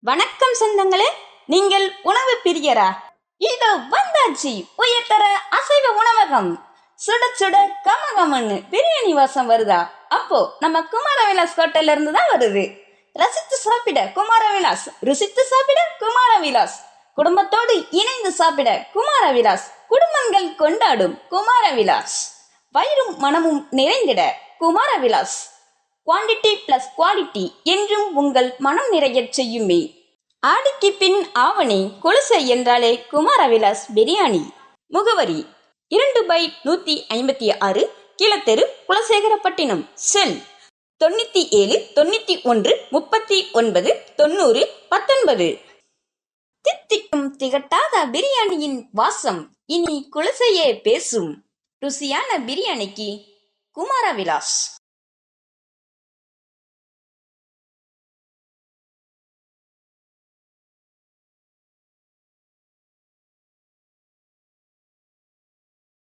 வணக்கம் சொந்தங்களே, நீங்கள் உணவு பிரியரா? இதோ வந்தாச்சு உயர்தர அசைவ உணவகம். சுட சுட கமகமன்னு பிரியாணி வாசம் வருதா? அப்போ நம்ம குமாரவிலாஸ் ஹோட்டல்ல இருந்து தான் வருது. ரசித்து சாப்பிட குமாரவிலாஸ், ருசித்து சாப்பிட குமாரவிலாஸ், குடும்பத்தோடு இணைந்து சாப்பிட குமாரவிலாஸ், குடும்பங்கள் கொண்டாடும் குமாரவிலாஸ், வயிறும் மனமும் நிறைந்திட குமாரவிலாஸ். குவாண்டிட்டி பிளஸ் குவாலிட்டி என்றும் உங்கள் மனம் நிறையச் செய்யுமே. ஆடிக்கு பின் ஆவணி கொலுசை என்றாலே குமாரவிலாஸ் பிரியாணி. முகவரி 2/156 கிழத்தெரு, குலசேகரப்பட்டினம். செல் 97 91 39 90 19. தித்திக்கும் திகட்டாத பிரியாணியின் வாசம் இனி குலசையே பேசும். ருசியான பிரியாணிக்கு குமாரவிலாஸ்.